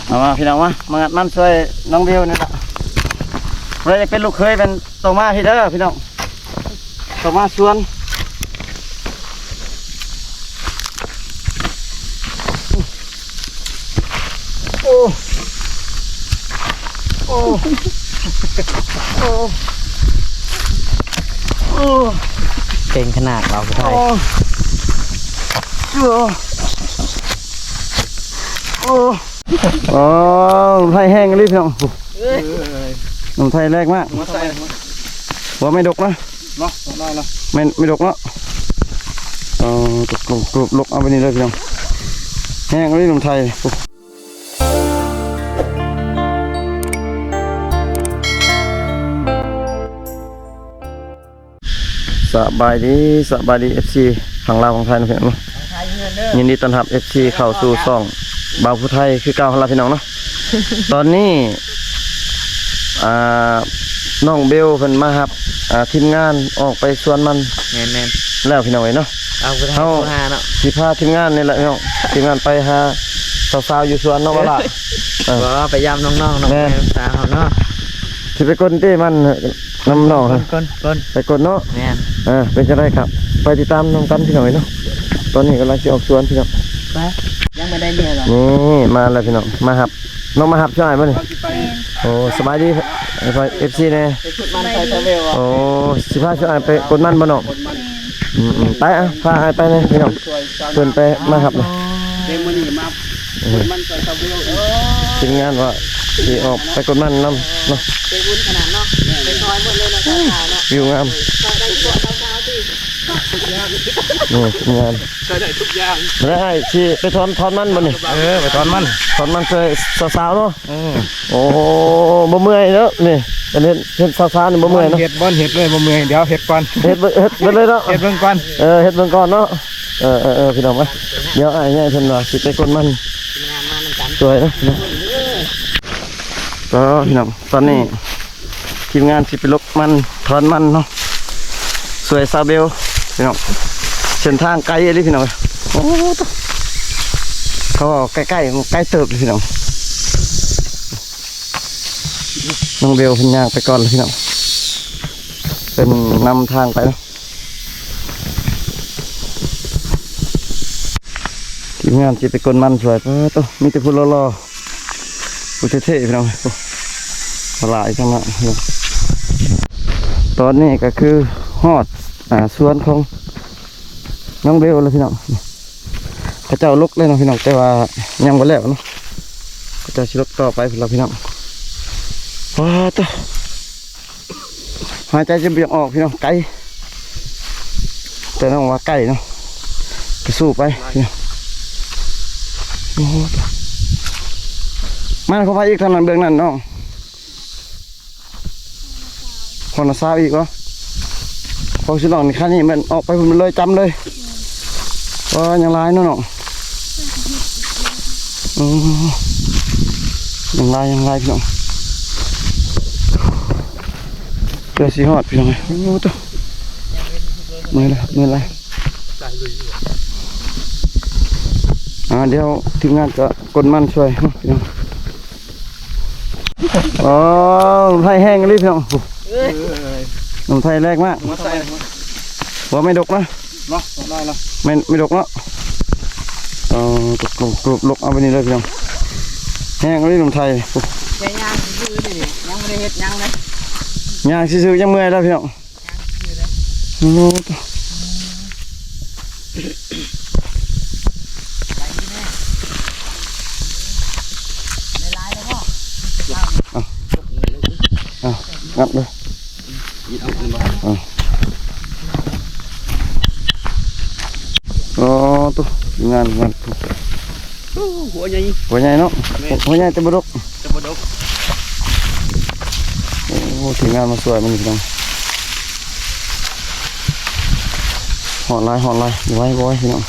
เอามาพี่น้องมางัดมันช่วยน้องเบลนี่แหละเราจะเป็นลูกเคยเป็นโตมาพี่เด้อพี่น้องโตมาชวนโอ้โอ้โอ้โอ้เก่งขนาดเราผู้ไทยโอ้ไทยแห้งกันเลยพี่น้องหนุ่มไทยแรกมากหัวไม่ดกนะเนาะได้แล้วไม่ดกเนาะกรุบลกเอาไปนี่เลยพี่น้องแห้งเลยหนุ่มไทยสบายดีFC ฝั่งลาวของไทยนะพี่น้องยินดีต้อนรับ FC เข้าสู่ช่องบ่าวผู้ไทยคือเก่าของเราพี่น้องเนาะ ตอนนี้น้องเบลเพิ่นมาครับทีมงานออกไปสวนมันแม่นแล้วพี่น้องเนาะเอาผู้ไทยหาเนาะสิพาทีมงานนี่แหละพี่น้องทีมงานไปหาสาวๆอยู่สวนเนาะว่าล่ะว่าไปยามน้องๆน้องแม่สาวเนาะสิไปกดตี้มันน้ำน้องก้นไปกดเนาะแม่นเป็นจะได้ครับไปติดตามน้องกันพี่น้องเนาะตอนนี้กำลังจะออกสวนพี่น้องไปยังไม่ได้เนี่ยหรอนี่มาแล้วพี่น้องมาครับน้องมาครับช่วยมั้ยโอ้สบายดีไป FC แน่โอ้สิพาช่วยไปกดมันบ่น้องไปพาไปเลยพี่น้องเพิ่นไปมาครับเลยเดมื้อนี้มามันซอยซาเบลทีมงานว่าสิออกไปกดมันนำเนาะไปบุญขนาดเนาะไปซอยหมดเลยเนาะสาวเนาะวิวงามได้ตัวสาวๆสินี่ทีมงานใช้ได้ทุกอย่างได้ให้สิไปถอนมันบ่นี่ไปถอนมันเคยสาวๆเนาะโอ้บ่เมื่อยเนาะนี่เฮ็ดสาวๆนี่บ่เมื่อยเนาะเฮ็ดเลยบ่เมื่อยเดี๋ยวเฮ็ดก่อนเฮ็ดเลยเนาะเฮ็ดเบิ่งก่อนเฮ็ดเบิ่งก่อนเนาะพี่น้องเดี๋ยวอ้ายง่ายเพิ่นว่าสิไปกดมันงานมานำกันสวยนะก็พี่น้องตอนนี้ทีมงานสิไปลกมันถอนมันเนาะสวยซาเบลพี่น้องเส้นทางไกลเลยพี่น้องโอ้เขาใกล้เติบเลยพี่น้องน้องเบลเพิ่นย่างไปก่อนเลยพี่น้องเป็นนำทางไปเนาะทีมงานสิไปกดมันสวยตัวมีแต่พูดรอพูดเท่ๆพี่น้องหลายจังละตอนนี้ก็คือฮอดสวนของน้องเบลเลยพี่น้องพระเจ้าลุกเลยนะพี่น้องแต่ว่ายังบ่แล้วเนาะพระเจ้าชิลกต่อไปพี่น้องว้าตัวหายใจจะเบี่ยงออกพี่น้องไกลแต่น้องว่าใกล้เนาะไปสู้ไปพี่น้องมาเขาพาอีกทางนั้นเบื้องนั้นน้องคนละซาอีกเหรอพอชิลองในขั้นนี้มันออกไปมันเลยจำเลยว่ายังลายน้องยังลายพี่น้องเกิดสีหอดพี่น้องโอ้ตัวมืออะไรเดี๋ยวทีมงานจะกดมันช่วยพี่น้องไทยแห้งกันเลยพี่น้องหนุ่มไทยแรกมากหัวไม่ดกนะเนาะได้แล้วไม่ดกเนาะกรุบลกเอาไปนี่เลยพี่น้องแห้งเลยหนุ่มไทยแค่ย่างซื่อดิยังไม่ได้เฮ็ดยังเลยย่างซื่อยังเมื่อยแล้วพี่น้องงับเลยตุ๊งานหัวใหญ่เนาะหัวใหญ่จะบดกโอ้ทีมงานมาสวยมันพี่น้องหอนลายไว้พี่น้อง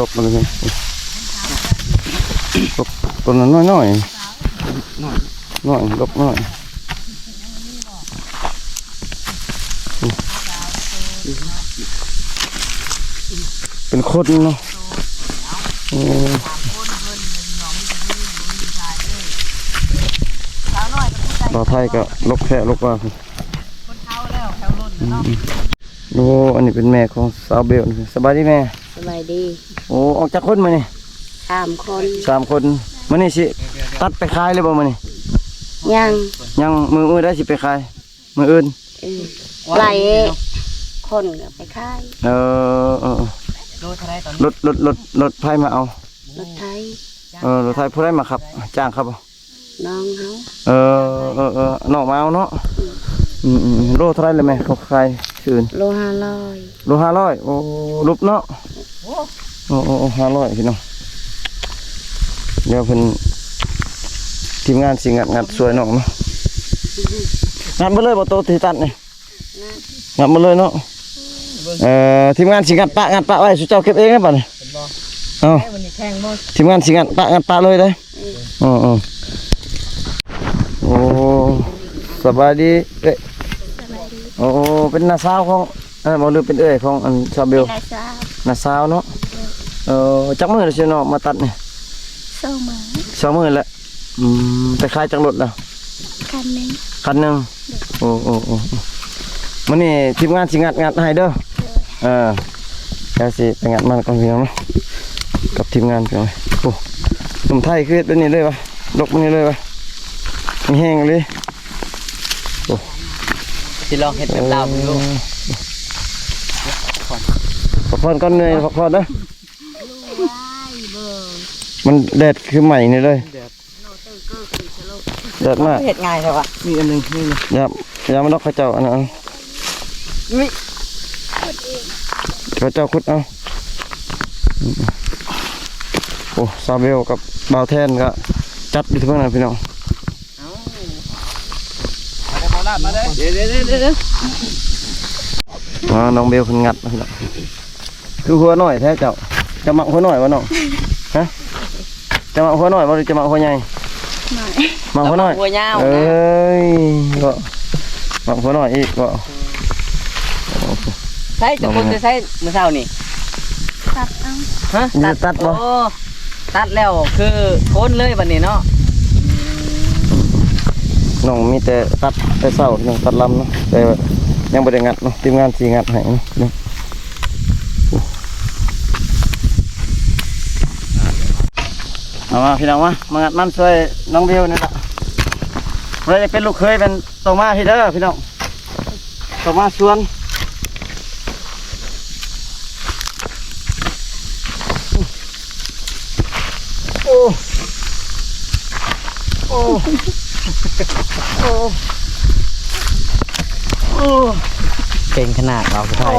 ดกมันเลย กตัวนั้นน้อยลกน้อยเป็นคนเนาะเราไทยก็ลกแค่ลกว่าโอ้อันนี้เป็นแม่ของสาวเบลสบายดีแม่ สบายดี โอ้ออกจากคนมานี่ 3 คน 3 คนมานี่สิตัดไปขายเลยบ่มานี่ ยัง มือได้สิไปขายมืออื่น ไหลคนก็ไปขาย โลเท่าไรตอน รถไฟมาเอา รถไถ รถไฟผู้ใดมาขับจ้างครับบ่ น้องเขา นอกมาเอาเนาะโลเท่าไรเลยแม่เขาขายชื่ออื่น โล500 โล500โอ้รูปเนาะโอ้500พี่น้องเดี๋ยวเพิ่นทีมงานสิงัดสวยน้องเนาะงัดมาเลยบ่โตที่ตัดนี่งัดมาเลยเนาะทีมงานสิงัดปะไว้สุเจ้าเก็บเองนะบัดนี้เอา วันนี้แข่งบ่ ทีมงานสิงัดปะเลยเด้โอ้สบายดีเอ้ยโอ้เป็นน้าสาวของบ่ลืมเป็นเอ้ยของอันชาวเบลน้าสาวเนาะจักมื้อแล้วสิเนาะมาตัดนี่2 มื้อแล้วไปขายจังรถแล้วคันหนึงโอ้มื้อนี้ทีมงานสิงัดให้เด้อเดี๋ยวสิไปงัดมันก่อนพี่น้องเนาะกับทีมงานพี่น้องโอ้หนุ่มไทยคือเป็นนี่เลยวะลกมันนี่เลยวะแห้งเลย สิลองเฮ็ดแบบลาวดู พักผ่อนก่อนเหนื่อยพักผ่อนนะมันแดดคือใหม่นี่เลยแดดมาก เฮ็ดง่ายใช่ป่ะมีอันนึงนี่ อย่ามาล็อกข้าเจ้าอันนั้นข้าเจ้าคุดเอาโอ้ซาเบลกับบ่าวแทนก็จัดอยู่ทุกคนนะพี่น้อง มาเลย เดี๋ยว น้องเบลคนงัดนะพี่น้องคือหัวหน่อยแท้เจ้าจะหมักหัวหน่อยวะน้องฮะจะหมักหัวหน่อยวะหรือจะหมักหัวใหญ่หมักหัวหน่อย หัวยาว เอ้ยก็หมักหัวหน่อยอีกก็ ใช่จะคนจะใช้เมื่อเช้านี่ตัดเอาฮะ ตัดบ่ โอ้ตัดแล้วคือโคนเลยบัดนี้เนาะ น้องมีแต่ตัดแต่เศร้าน้องตัดลำเนาะแต่ยังไม่ได้งัดเนาะทีมงานสีงัดให้เนาะเอามาพี่น้องมางัดมันช่วยน้องเบลนี่แหละเราจะเป็นลูกเคยเป็นโตมาพี่เด้อพี่น้องโตมาชวนโอ้โอ้โอ้ เก่งขนาดเราผู้ไทย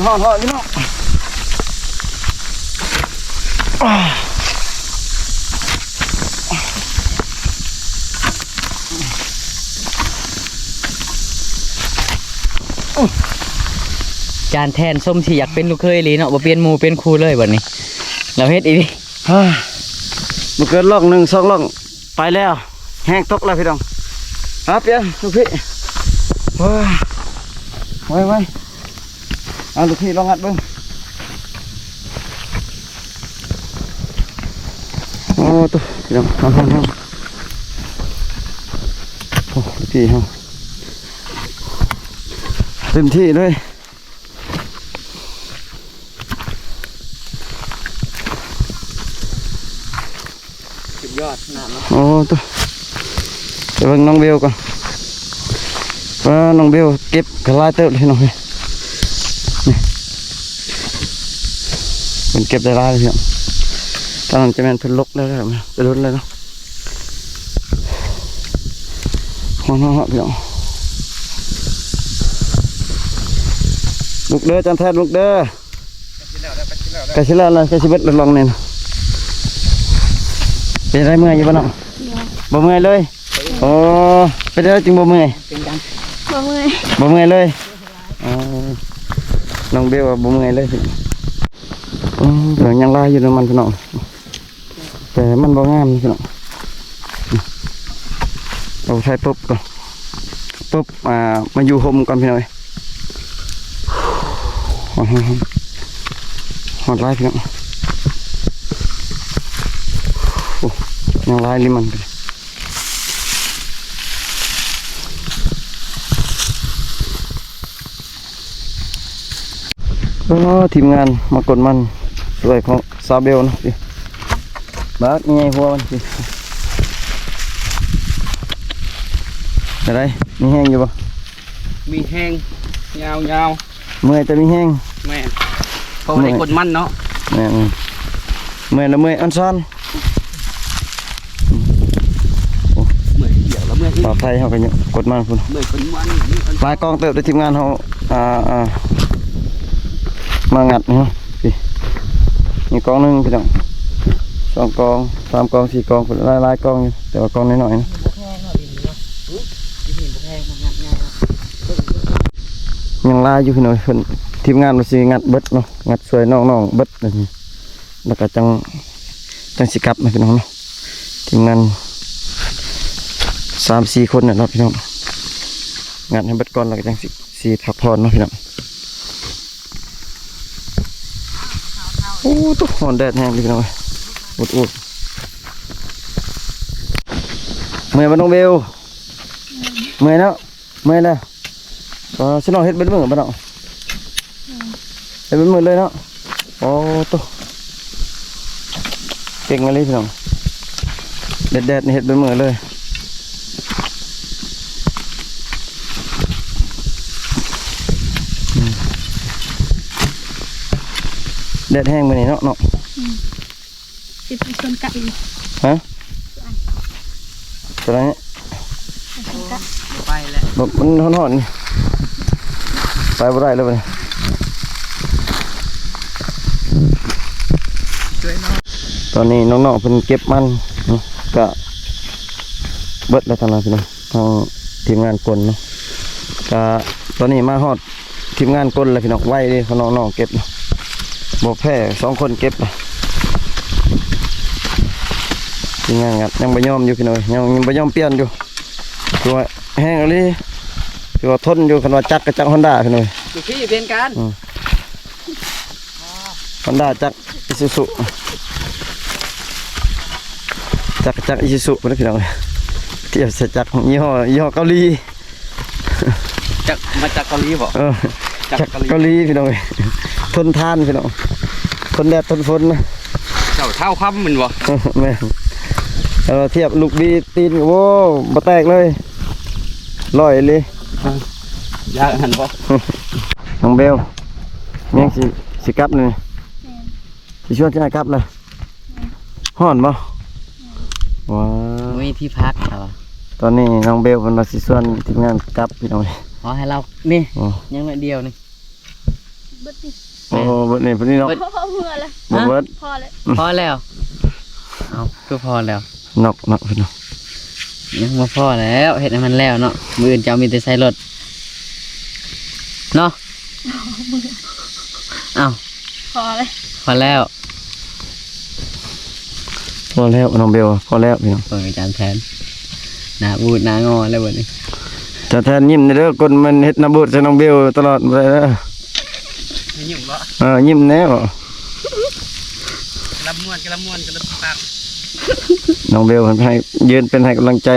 หอนพี่น้องจานแทนส้มที่อยากเป็นลูกเคยเลยเนาะบ่เปลี่ยนหมู่เป็นครูเลยบัดนี้เราเฮ็ดอีก มันเกิดล่อง1 2ล่องไปแล้วแห้งตกแล้วพี่น้องครับเปียลูกพี่ไว้เอาลูกพี่ลองงัดเบิ้งโอ้ตัวพี่น้องโอ้พี่เขาเต็มที่เลยยอดน้ำ โอ้ตัวเดี๋ยวเบิ่งน้องเบลก่อนว่าน้องเบลเก็บกระไรเติบเลยน้องนี่มันเก็บได้ไรเลยเนาะตอนนั้นจะแม่นเพิ่นลกแล้วไปรุนเลยเนาะห้องพี่น้องลูกเด้อจันแทนลูกเด้อกระชิแล้วกระชิบดลองเนี่ยเป็นไรเมื่อยอยู่บ้านเนาะบ่เมื่อยเลยโอ้เป็นไรจึงบ่เมื่อย เ บ่เมื่อย บ่เมื่อยเลยอ๋อน้องเบลว่าบ่เมื่อยเลยเดี๋ยวยังลายอยู่น้ำมันพี่น้องแต่มันบ่งามพี่น้องเราใช้ปุ๊บก่อนปุ๊บมาอยู่ห่มก่อนพี่น้อยหอดลายพี่น้องยังลายลิมันกันทีมงานมากดมันสวยของซาเบลนะพี่บาสนี่ไงหัวมันพี่อะไรมีแห้งอยู่ปะ มีแห้งยาว เมื่อยแต่มีแห้ง แม่เพราะว่าได้กดมันเนาะ เมื่อยแล้วเมื่อยอันซ้อน เมื่อยเหี่ยวแล้วเมื่อย ปลอดภัยเขากันอยู่กดมันคุณ เมื่อยคนมันนี่มัน ลายกองเติบด้วยทีมงานเขามางัดนี่ฮะพี่มีกองหนึ่งพี่น้อง2 กอง 3 กอง 4 กองคนลายกองอยู่แต่ว่ากองน้อยๆนะยังลายอยู่พี่น้องเพิ่นทีมงานมันสิงัดเบิดเนาะงัดสวยน้องๆเบิดเลยนี่แล้วก็จังสิกลับมาพี่น้องเนาะทีมงาน3-4 คนเนี่ยเนาะพี่น้องงัดให้เบิดก่อนแล้วก็จังสิพักผ่อนเนาะพี่น้องโอ้ตุ๊กหอนแดดแห้งเลยพี่น้องอุดเมื่อยบ่น้องเบลเมื่อยแล้วเมื่อยแล้วฉันเอาเฮ็ดเป็นมือบ่เนาะเฮ็ดเป็นมือเลยเนาะโอ้ตุ๊กเก่งมาเลยพี่น้องแดดนี่เฮ็ดเป็นมือเลยแดดแห้งมื้อนี้เนาะ สิไปชนไก่ ฮะตัวนี้ ไปแล้ว แบบมันหอนๆนี่ไปบ่ได้แล้วบัดนี้ตอนนี้น้องๆเพิ่นเก็บมันเนาะก็เบิดแล้วทางนั้นพี่น้องทางทีมงานกลเนาะก็ตอนนี้มาฮอดทีมงานกลแล้วพี่น้องไว้เด้เขาน้องๆเก็บเนาะบ่แพ้2 คนเก็บนะทีมงานงัดยังบ่ยอมอยู่พี่น้องยังบ่ยอมเปลี่ยนอยู่คือว่าแห้งอะไรคือว่าทนอยู่คันว่าจักรกับจักร Honda พี่น้อง ดูพี่เป็นการ Honda จักร Isuzu จักร Isuzu นะพี่น้องเทียบใส่จักรยี่ห้อเกาหลี มาจากเกาหลีบ่ จักรเกาหลีพี่น้องทนทานพี่น้องทนแดดทนฝนนะ เจ้าเท้าค้ำมันบ่ แม่เทียบลูกบีตีนโว้บ่แตกเลยลอยเลย ยากหันบ่ น้องเบลเมียงสิกลับเลยสิชวนจะให้กลับเลยฮ้อนบ่ว้า มีที่พักเหรอ ตอนนี้น้องเบลเพิ่นว่าสิชวนทีมงานกลับพี่น้อง ขอให้เรานี่ โอ้ ยังไม่เดียวนี่ เบิดดิ โอ้เบิดนี่เพิ่นนี่เนาะ พ่อเมื่อยเลย บ่เบิด พอเลย พอแล้วเอาคือพอแล้ว นอกพี่น้อง ยังมาพอแล้วเห็ดให้มันแล้วเนาะมืออื่นจะเอามีแต่ใส่รถเนาะเอา พอเลย พอแล้ว พอแล้วน้องเบลพอแล้วพี่น้อง เปิดอาจารย์แทนหน้าบูดหน้างอแล้ววันนี้ จะแทนยิ้มเด้อคนมันเฮ็ดน้ำบูดใส่น้องเบลตลอดไปเด้อ ไม่ยุ่งบ่ ยิ้มแน่บ่ ลำม่วนกันปาก น้องเบลเพิ่นให้ยืนเป็นให้กำลังใจ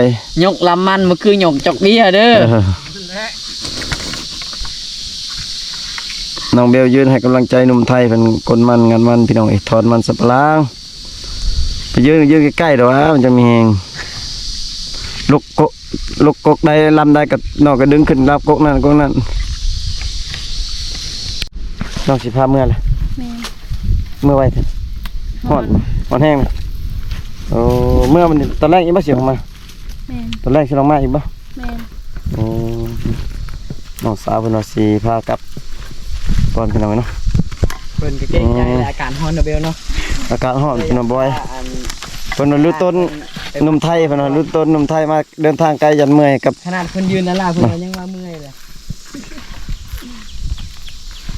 ยกลำมันมันคือยกจอกเบี้ยเด้อ นั่นแหละ น้องเบลยืนให้กำลังใจหนุ่มไทยเป็นคนมันงานมันพี่น้องถอนมันสับปะรดไปยืนใกล้ๆเด้อมันจะมีแฮงลูกกกได้ลำได้กับนอกก็ดึงขึ้นรับกกนั่นน้องสิพาเมื่อเลย แม่ เมื่อไว้เถอะหอนแห้งโอ้เมื่อมันตอนแรกอีบ่เสียงมา แม่ ตอนแรกสิลองมาอีกบ่ แม่ โอ้น้องสาวเพิ่นว่าสิพากลับก่อนพี่น้องเนาะ เพิ่นก็เก่งใจอาการฮอนเบลเนาะ อากาศร้อนพี่น้องบอยเพิ่นว่าฤดูต้น หนุ่มไทยเพิ่นว่ารุ่นต้นหนุ่มไทยมาเดินทางไกลยันเมื่อยกับ ขนาดเพิ่นยืนนั่นล่ะเพิ่นก็ยังว่าเมื่อยเลย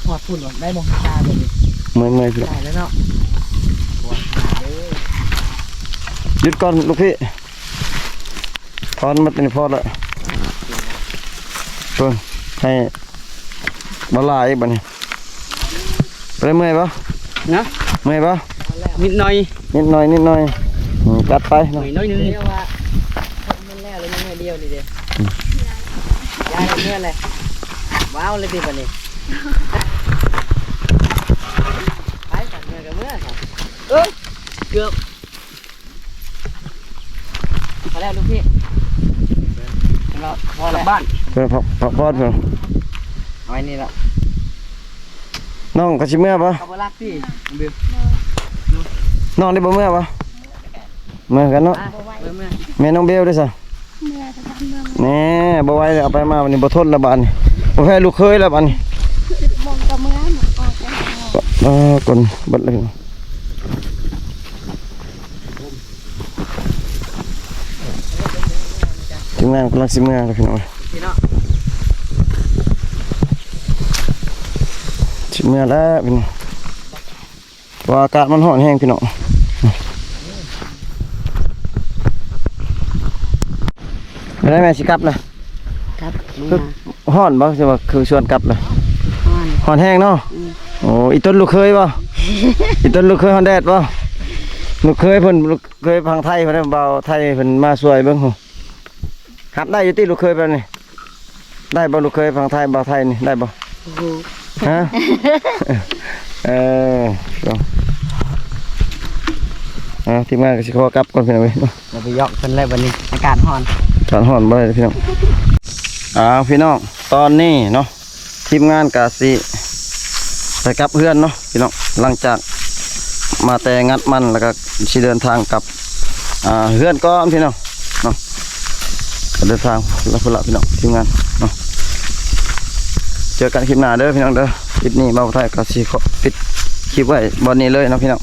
หอดฝุ่นได้บ่ตาบ่นี่ เมื่อยพี่ ได้แล้วเนาะ หยุดก่อนลูกพี่พอนมาเป็นพอละเพิ่นให้บ่ลายอีกบัดนี้ไปเมื่อยบ่ นะ เมื่อยบ่ นิดหน่อย นิดหน่อยจัดไปเนาะ น้อยนึง เรียกว่ามันแล้วเลยยังไงเดียวนี่เด้ยายเมื่อเลยว้าวเลยดิบัดนี้ไปตัดเมื่อกับเมื่อค่ะเกือบพอแล้วลูกพี่เราพอก ลั แล้ บ ว บ้าน เพิ่นพักพอดเพิ่น เอาไว้นี่ละ น้องก็สิเมื่อบ่ เขาบ่รักพี่บิว น้องได้บ่เมื่อบ่เมื่อกันเนาะ เมื่อ แม่น้องเบลด้วยซะ เมื่อจะทำเมือง แหน่บ่ไหวแล้วเอาไปมาวันนี้บ่ทนแล้วบาดนี้บ่แพ้ลูกเคยแล้วบาดนี้ มองกับเมื่อหมดออกแล้ว ก่อนเบัดเลยทีมงานกำลังสิเมื่อแล้วพี่น้อง พี่เนาะ สิเมื่อแล้วพี่น้องว่าอากาศมันร้อนแห้งพี่น้องไม่ได้แม่สิกลับนะครับ ร้อนบ่ใช่ว่าคือชวนกลับเลยร้อนแห้งเนาะโอ้อีต้นลูกเคยบ่ อีต้นลูกเคยฮ้อนแดดบ่ลูกเคยเพิ่นลูกเคยพังไทยเพิ่นเบาไทยเพิ่นมาช่วยเบิ่งหูครับได้อยู่ติลูกเคยแบบนี้ได้บ่ลูกเคยพังไทยเบาไทยนี่ได้บ่ฮะ ทีมงานก็สิขอกลับก่อนพี่น้องเว้ยเนาะ เราไปยอกเพิ่นเลยวันนี้อากาศร้อน จานฮ้อนบ่ได้พี่น้องพี่น้องตอนนี้เนาะทีมงานก็สิไปกลับเพื่อนเนาะพี่น้องหลังจากมาแต่งัดมันแล้วก็สิเดินทางกลับเพื่อนก่อนพี่น้องเนาะก็เดินทางแล้วพุ่นละพี่น้องทีมงานเนาะเจอกันคลิปหน้าเด้อพี่น้องเด้อคลิปนี้เบาไทยก็สิขอปิดคลิปไว้บอนนี้เลยเนาะพี่น้อง